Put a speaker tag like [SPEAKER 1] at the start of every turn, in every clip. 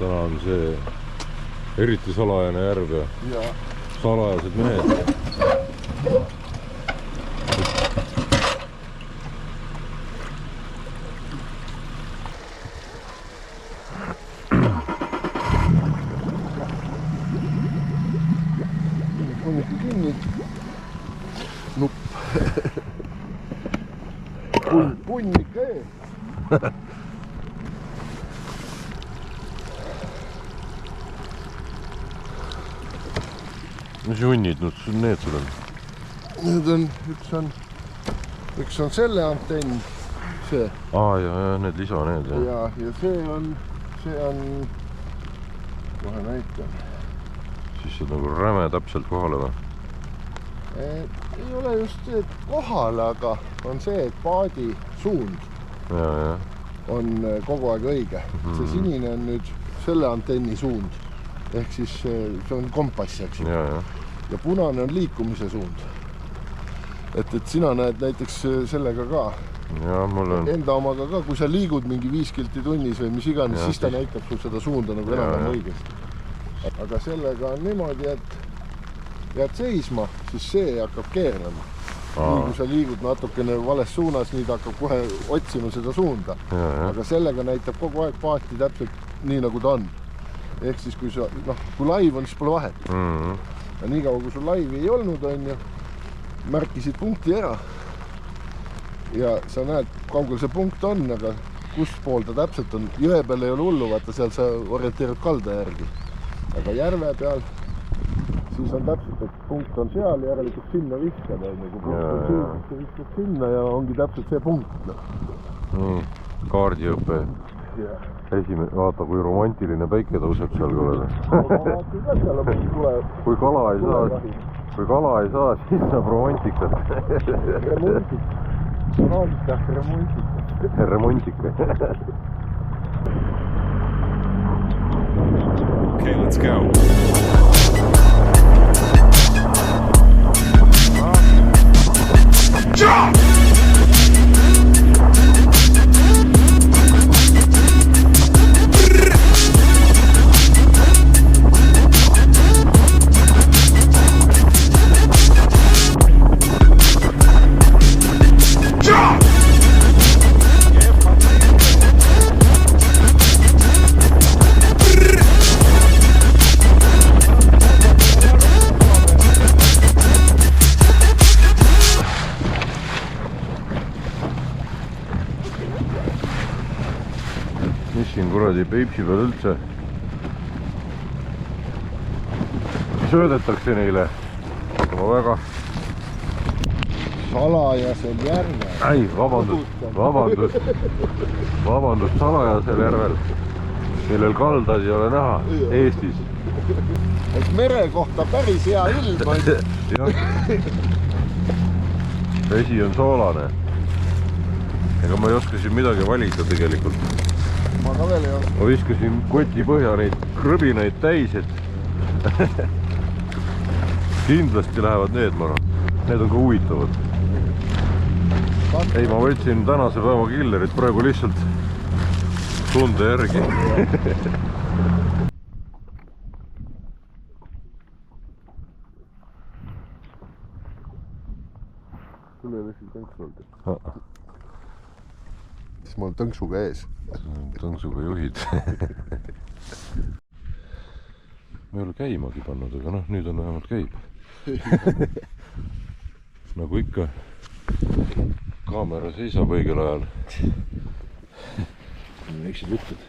[SPEAKER 1] täna on see eriti salajane järv ja salajased mehed.
[SPEAKER 2] Punnikki kinni. Nupp. Punnik ees.
[SPEAKER 1] Mis hunnid need sul on?
[SPEAKER 2] Need on, üks on selle antenn, see.
[SPEAKER 1] Ja need lisa need.
[SPEAKER 2] Ja see on, kohe näitan.
[SPEAKER 1] Siis see on nagu räme täpselt kohale või?
[SPEAKER 2] Ei ole just see kohale, aga on see, et paadi suund on kogu aeg õige. See sinine on nüüd selle antenni suund. Ehk siis see on kompass, eks. Ja punane on liikumise suund. Et sina näed näiteks sellega ka.
[SPEAKER 1] Ja, mul on.
[SPEAKER 2] Enda omaga ka, kui sa liigud mingi 5 kilti tunnis või mis iganes, siis ta näitab sul seda suunda nagu enam õigesti. Aga sellega on niimoodi, et jääd seisma, siis see hakkab keerlema. Nii kui sa liigud natukene vales suunas, nii ta hakkab kohe otsima seda suunda. Aga sellega näitab kogu aeg paati täpselt nii nagu ta on. Ehk siis kui laiv on, siis pole vahet. Ja nii kaua, kui sul laivi ei olnud, märkisid punkti ära. Ja sa näed, kaugel see punkt on, aga kus pool ta täpselt on. Jõe peal ei ole hullu, vaata seal sa orienteerud kalda järgi. Aga järve peal siis on täpselt, et punkt on seal, järelikult sinna viskad. Kui punkt on siin, siis viskad sinna ja ongi täpselt see punkt.
[SPEAKER 1] Nii, kaardiõpe. Vaata, kui romantiline päike tõuseb seal kõvele. Kui kala ei saa, siis saab romantikat. Remontika.
[SPEAKER 3] Okay, let's go. Jump!
[SPEAKER 1] Mis siin kuradi Peipsi peal üldse söödetakse neile? Ma väga
[SPEAKER 2] salajasel järvel.
[SPEAKER 1] Ei, vabandust salajasel järvel, millel kaldad ei ole näha Eestis.
[SPEAKER 2] Et mere kohta päris hea ilm.
[SPEAKER 1] Vesi on soolane. Ega ma ei oska siin midagi valida tegelikult.
[SPEAKER 2] Ma ka veel ei ole.
[SPEAKER 1] Ma viskasin koti põhja neid krõbinaid täis, et kindlasti lähevad need, ma arvan. Need on ka huvitavad. Ei, ma võtsin tänase päeva killerit praegu lihtsalt tunde järgi.
[SPEAKER 2] Sul ei ole siin tõnksu olnud. Siis ma olen tõnksuga ees.
[SPEAKER 1] Tõnksuga juhid. Ma ei ole käimagi pannud, aga nüüd on vähemalt käib. Nagu ikka, kaamera seisab õigel ajal. Väiksed jutud.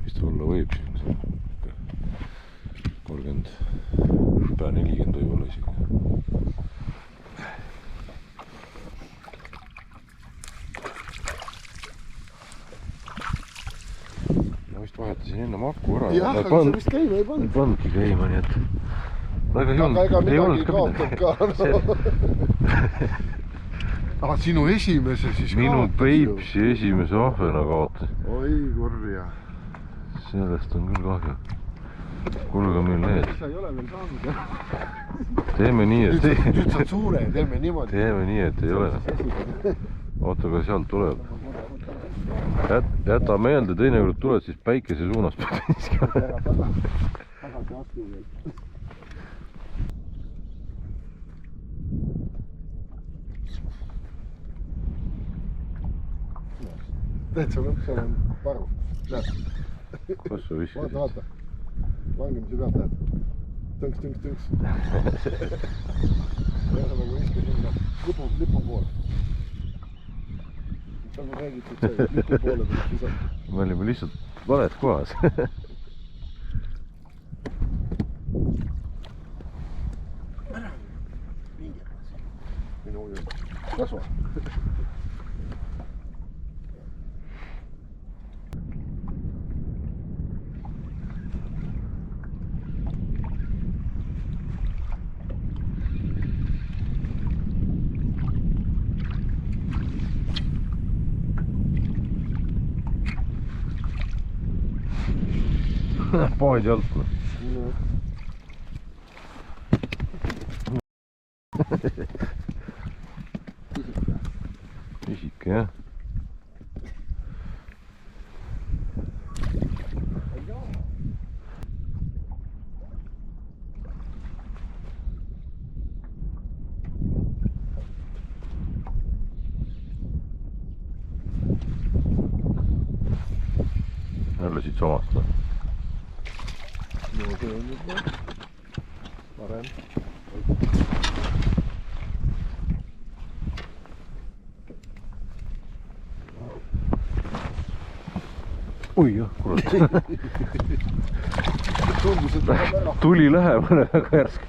[SPEAKER 1] Mis ta olla võib siin? 30, pea 40 võib-olla isegi. Ma vist vahetasin enne maku ära.
[SPEAKER 2] Jah, aga sa vist käima ei pannud.
[SPEAKER 1] Ei pannudki käima, nii et...
[SPEAKER 2] Aga midagi kaotab ka. Sinu esimese siis kaotab.
[SPEAKER 1] Minu Peipsi esimese ahvena kaotas.
[SPEAKER 2] Oi, kurja.
[SPEAKER 1] Sellest on küll kahju. Kuulge meil need.
[SPEAKER 2] Sa ei ole veel saanud, jah?
[SPEAKER 1] teeme nii, et
[SPEAKER 2] nüüd saad suure, teeme niimoodi.
[SPEAKER 1] Teeme nii, et ei ole. Oota, aga sealt tuleb. Jäta meelde, teinekord tuled siis päikese suunas.
[SPEAKER 2] Teed sa lõpp, seal on paru.
[SPEAKER 1] Kas sa viskasid?
[SPEAKER 2] Vaata. Langemise pealt näed. Tõnks. Ja sa nagu viska sinna lipu poole. Sa ma räägid, et see lipu poole tuleb visata.
[SPEAKER 1] Me olime lihtsalt vales kohas.
[SPEAKER 2] Minu ujunud. Kasva.
[SPEAKER 1] Paadi alt. Isik, jah. Jälle siit samast.
[SPEAKER 2] No see on nüüd parem.
[SPEAKER 1] Oi jah, kurat.
[SPEAKER 2] Tundus, et läheb ära.
[SPEAKER 1] Tuli lähemale väga järsk.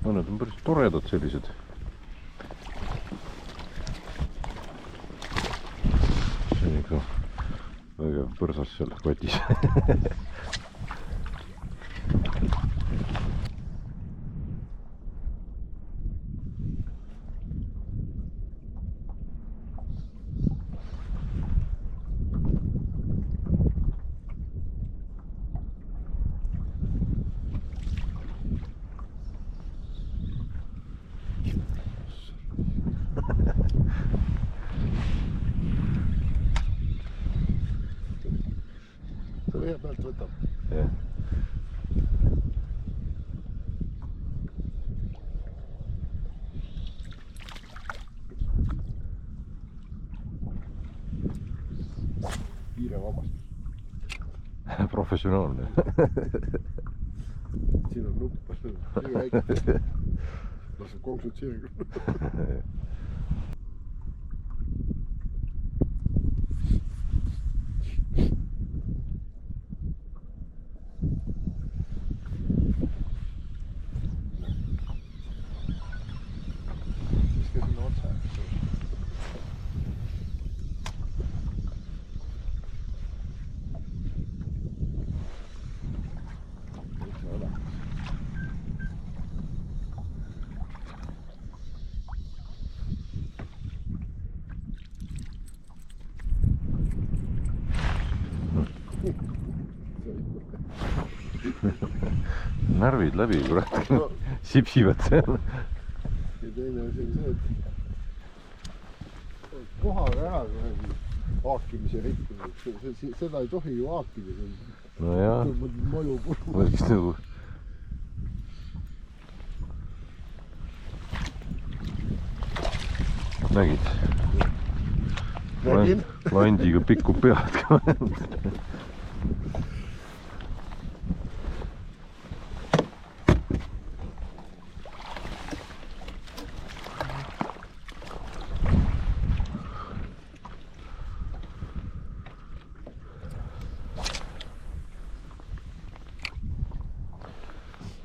[SPEAKER 1] No, need on päris toredad sellised. See on ikka väga põrsas seal kotis.
[SPEAKER 2] Ühe pealt võtab.
[SPEAKER 1] Jah.
[SPEAKER 2] Kiire vabastus.
[SPEAKER 1] Professionaalne.
[SPEAKER 2] Siin on nupp. Nii väike. Laseb konksud sirgu.
[SPEAKER 1] Närvid läbi, kurat. Sipsivad seal.
[SPEAKER 2] Ja teine asi on see, et kohaga ära haakimise rikkunud. Seda ei tohi ju haakida.
[SPEAKER 1] No jah.
[SPEAKER 2] Maju puru.
[SPEAKER 1] Võiks nagu... Nägid?
[SPEAKER 2] Nägin.
[SPEAKER 1] Landiga pikku pead ka.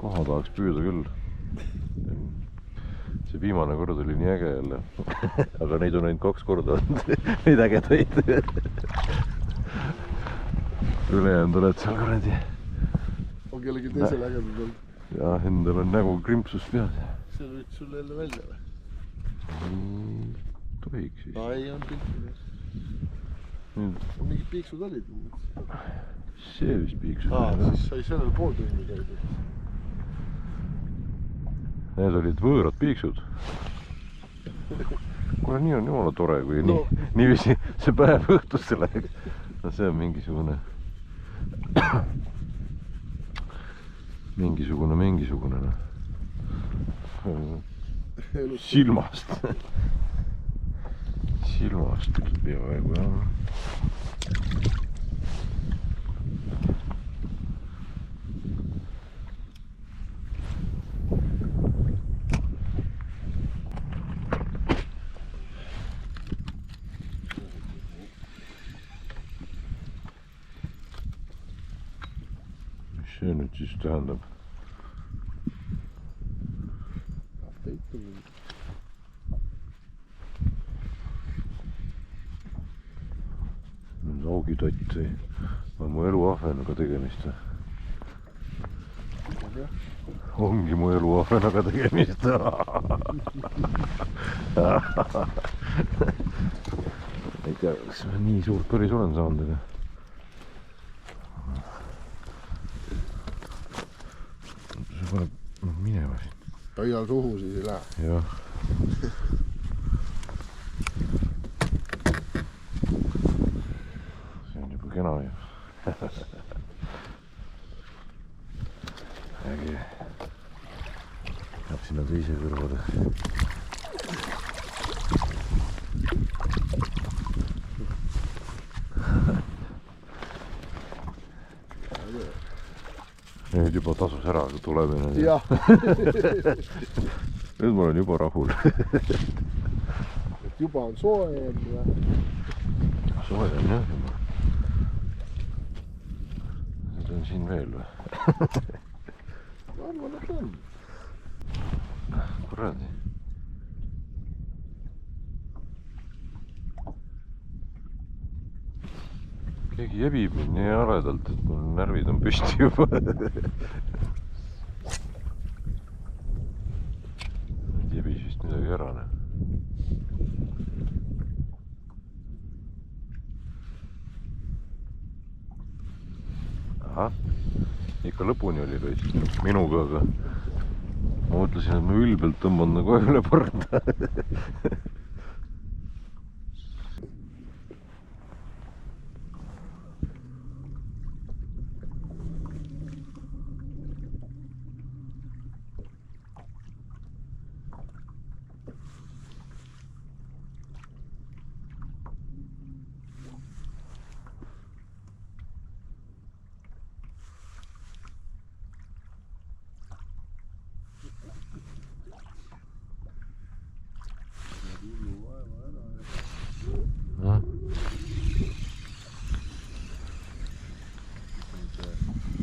[SPEAKER 1] koha tahaks püüda küll. See viimane kord oli nii äge jälle. Aga neid on ainult 2 korda olnud. Neid ägedaid. Ülejäänud oled seal kuradi.
[SPEAKER 2] On kellegi teisel ägedad olnud?
[SPEAKER 1] Jah, endal on nägu krimpsus peas.
[SPEAKER 2] See võid sulle jälle välja või?
[SPEAKER 1] Tohiks siis.
[SPEAKER 2] Ai on piltides. Mingid piiksud olid.
[SPEAKER 1] See vist piiksud.
[SPEAKER 2] Siis sai sellel pool tunni käidud.
[SPEAKER 1] Need olid võõrad piiksud. Kuule, nii on jumala tore, kui niiviisi see päev õhtusse läheks. No see on mingisugune silmast peaaegu jah. Mis see nüüd siis tähendab? Augitatt või on mu eluahvenaga tegemist või? Ongi mu eluahvenaga tegemist. Ei tea, kas ma nii suurt päris olen saanud, aga see paneb minema siin.
[SPEAKER 2] Hoia suhu siis ei lähe.
[SPEAKER 1] Jah. Kena ju. Äge. Läheb sinna teise kõrvale. Nüüd juba tasus ära tulemine.
[SPEAKER 2] Jah.
[SPEAKER 1] Nüüd ma olen juba rahul.
[SPEAKER 2] Et juba on soojem ja...
[SPEAKER 1] Soojem jah juba. On siin veel või?
[SPEAKER 2] Ma arvan, et on.
[SPEAKER 1] Kuradi. Keegi jebib mind nii aredalt, et mul närvid on püsti juba. Jebis vist midagi ära. Ahah, ikka lõpuni oli raisk minuga, aga ma mõtlesin, et ma ülbelt tõmban nagu üle parda.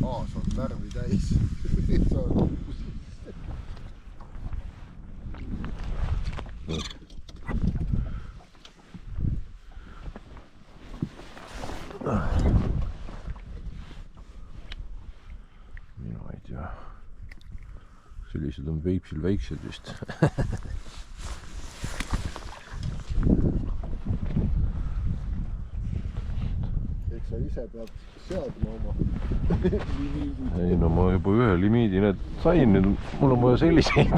[SPEAKER 2] Aas on värvi täis.
[SPEAKER 1] Mina ei tea. Sellised on Peipsil väiksed vist.
[SPEAKER 2] Eks sa ise pead seadma oma limiidi.
[SPEAKER 1] Ei no ma juba ühe limiidi need sain, nüüd mul on vaja selliseid.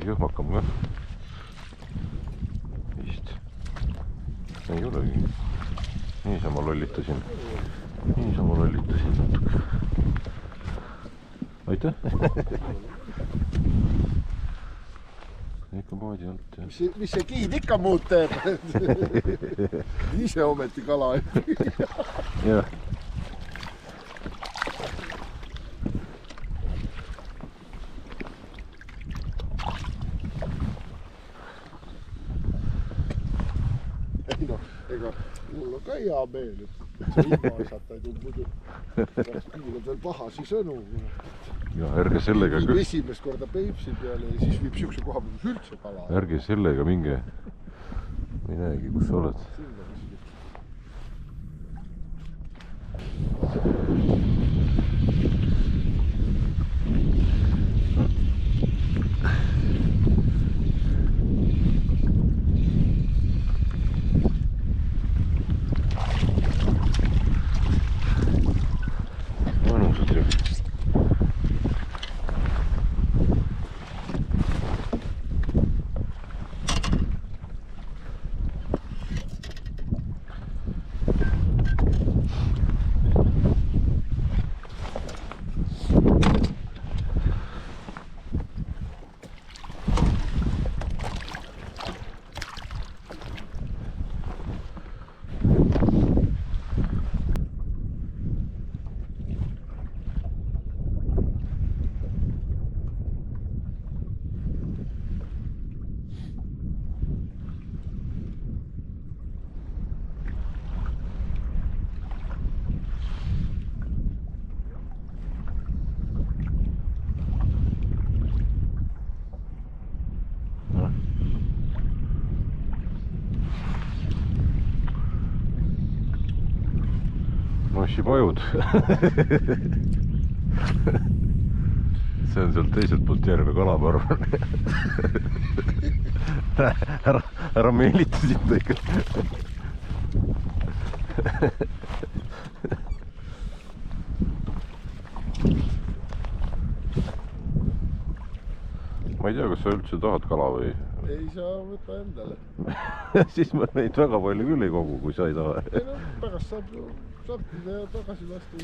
[SPEAKER 1] Jõhmakam ka. Vist. Ei olegi. Niisama lollitasin natuke. aitäh. ikka paadi alt, jah.
[SPEAKER 2] Mis see giid ikka muud teeb? Ise ometi kala.
[SPEAKER 1] Jah.
[SPEAKER 2] Ei noh, ega mul on ka hea meel, et see ilmaasjata ei tule muidu. Pärast kuulad veel pahasi sõnu.
[SPEAKER 1] Ja ärge sellega...
[SPEAKER 2] Viib esimest korda Peipsi peale ja siis viib siukse koha, kus üldse kala.
[SPEAKER 1] Ärge sellega minge. Ei näegi, kus sa oled. Mõnusad ju. Mossipajud. See on sealt teiselt poolt järve kalaparv. Ära meelita siit ikka. Ma ei tea, kas sa üldse tahad kala või?
[SPEAKER 2] Ei saa võtta endale.
[SPEAKER 1] Siis ma neid väga palju küll ei kogu, kui sa ei taha.
[SPEAKER 2] Ei no, pärast saab ju sartida ja tagasi lasta.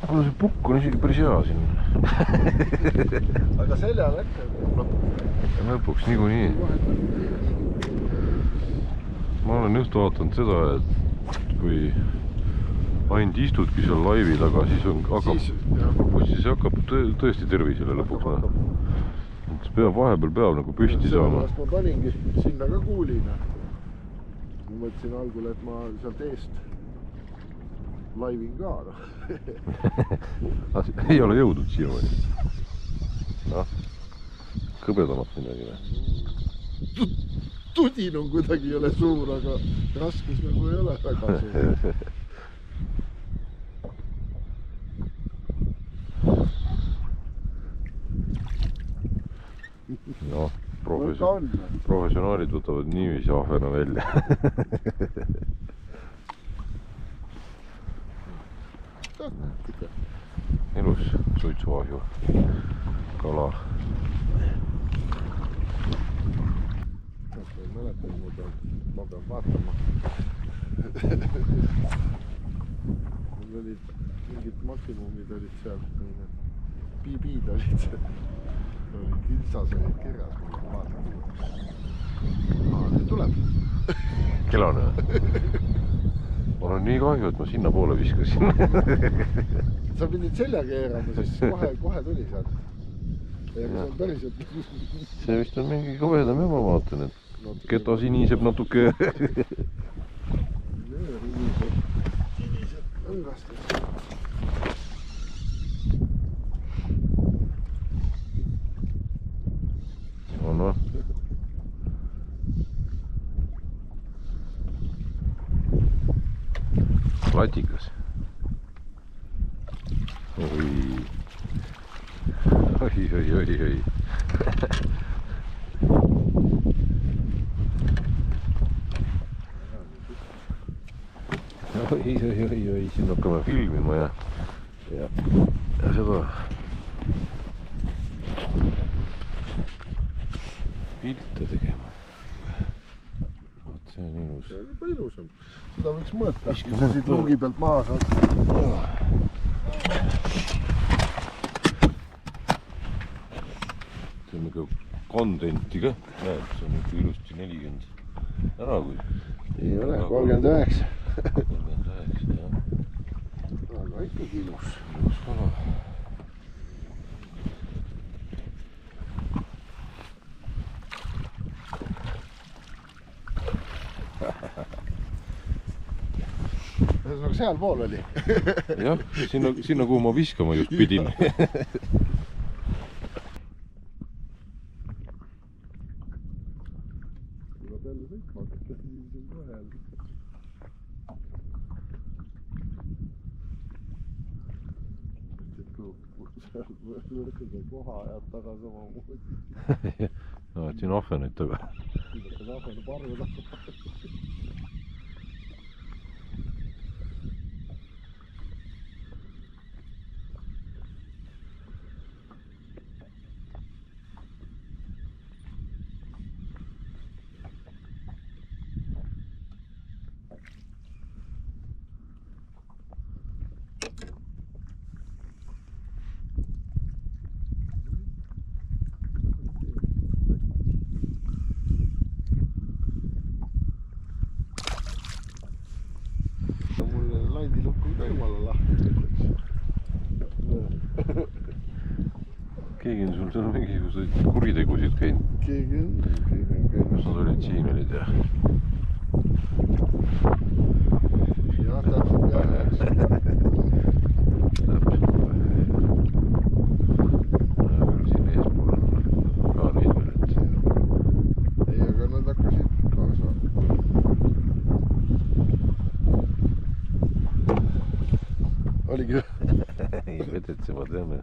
[SPEAKER 1] Kuule, see pukk on isegi päris hea siin.
[SPEAKER 2] Aga selja läkke.
[SPEAKER 1] Lõpuks niikuinii. Ma olen just vaatanud seda, et kui ainult istudki seal laivi taga, siis hakkab tõesti tervisele lõpuks. Vahepeal nagu püsti saama.
[SPEAKER 2] Sellepärast ma paningi sinna ka kuulina. Ma mõtlesin algul, et ma sealt eest laivin ka.
[SPEAKER 1] Ei ole jõudnud siia või? Noh, kõbedamat midagi või?
[SPEAKER 2] Tudin on kuidagi ei ole suur, aga raskus nagu ei ole väga suur.
[SPEAKER 1] No, professionaalid võtavad niiviisi ahvena välja. Ilus suitsuahju kala.
[SPEAKER 2] Ma ei mäleta, ma pean vaatama. Mul olid mingid maksimumid olid seal, piibid olid seal. Kilsas olid kirjas, ma vaatan. Nüüd tuleb.
[SPEAKER 1] Kelane. Mul on nii kahju, et ma sinna poole viskasin.
[SPEAKER 2] Sa pidid selja keerama, siis kohe tuli sealt. Ja see on päriselt...
[SPEAKER 1] See vist on mingi kõvedam ja ma vaatan, et keta siniseb natuke.
[SPEAKER 2] Siniseb õngastest.
[SPEAKER 1] Noh. Latikas. Oi. Oi, siin hakkame filmima ja seda pilte tegema. Vot see ilus.
[SPEAKER 2] see on juba ilusam. Seda võiks mõõta, kui see siit luugi pealt maha saad.
[SPEAKER 1] See on ikka contenti ka. Näed, see on ikka ilusti 40. Ära kui.
[SPEAKER 2] Ei ole, 39.
[SPEAKER 1] 39, jah.
[SPEAKER 2] Aga ikkagi ilus.
[SPEAKER 1] Ilus kala.
[SPEAKER 2] Ühesõnaga seal pool oli.
[SPEAKER 1] Jah, sinna kuhu ma viskama just pidin.
[SPEAKER 2] Tuleb jälle sõitma hakata, siis on kohe jälle. Võrkude koha ajab taga samamoodi.
[SPEAKER 1] No, et siin ahveneid taga.
[SPEAKER 2] Kuidas ahvene parve taga.
[SPEAKER 1] Keegi on sul seal mingisuguseid kuritegusid käinud.
[SPEAKER 2] Keegi on käinud.
[SPEAKER 1] Kus nad olid, siin olid jah?
[SPEAKER 2] Jah, täpselt peale jääks.
[SPEAKER 1] Täpselt. Siin eespool on ka neid veel, et...
[SPEAKER 2] Ei, aga nad hakkasid kaasa. Oligi või?
[SPEAKER 1] Ei, vedetsevad jah me.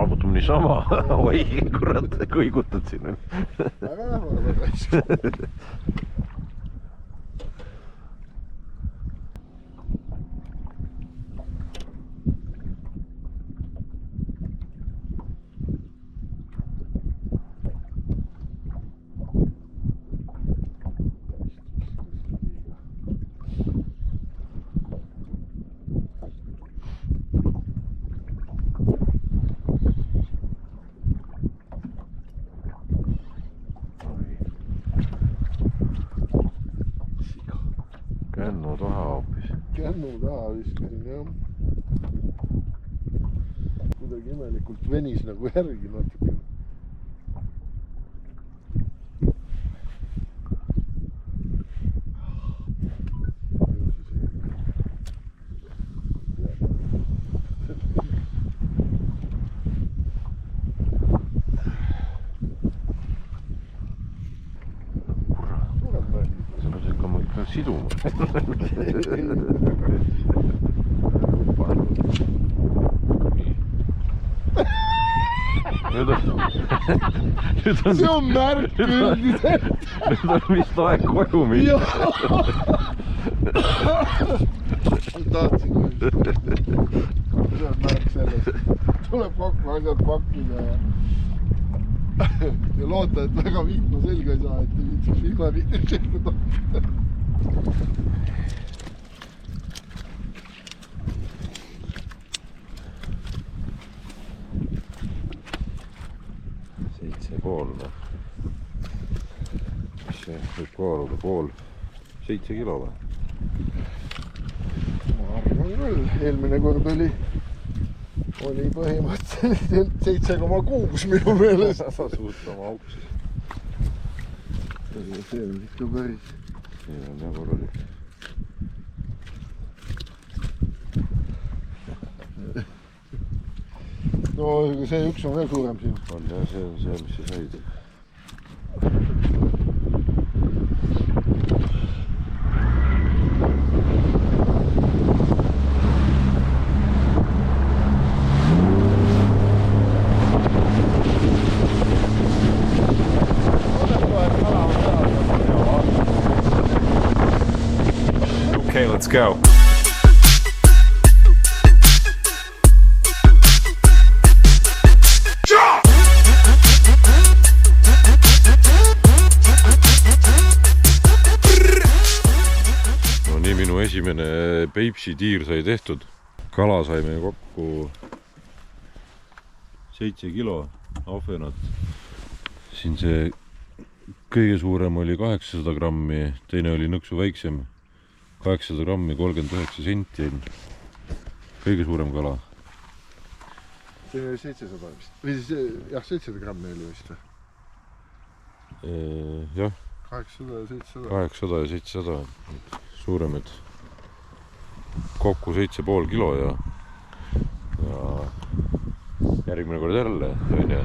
[SPEAKER 1] Võtame niisama. Oi, kurat, kõigutad siin.
[SPEAKER 2] Väga lähmale raisk.
[SPEAKER 1] Kännu taha hoopis.
[SPEAKER 2] Kännu taha viskasin, jah. Kuidagi imelikult venis nagu järgi natuke.
[SPEAKER 1] Siduma. Nüüd on...
[SPEAKER 2] See on märk üldiselt.
[SPEAKER 1] Nüüd on vist aeg koju minna.
[SPEAKER 2] Tahtsin kohe. See on märk sellest. Tuleb kokku asjad pakkida ja loota, et väga vihma selga ei saa, et ei viitsiks vihmariidel selga toppida.
[SPEAKER 1] Pool, noh. Mis see võib kaaluda? 7 kilo või?
[SPEAKER 2] Ma arvan küll. Eelmine kord oli põhimõtteliselt 7,6 minu meelest.
[SPEAKER 1] Suht sama auk siis.
[SPEAKER 2] See on ikka päris.
[SPEAKER 1] See on jah korralik.
[SPEAKER 2] No see üks on veel suurem siin.
[SPEAKER 1] On jah, see on see, mis sa said.
[SPEAKER 3] Okay, let's go.
[SPEAKER 1] esimene Peipsi tiir sai tehtud. Kala saime kokku 7 kilo ahvenat. Siin see kõige suurem oli 800 grammi, teine oli nõksu väiksem. 800 grammi, 39 senti. Kõige suurem kala.
[SPEAKER 2] See oli 700 vist. Või siis, jah, 700 grammi oli vist.
[SPEAKER 1] Jah.
[SPEAKER 2] 800 ja 700.
[SPEAKER 1] 800 ja 700. Suuremad. Kokku 7,5 kilo ja järgmine kord jälle, on ja.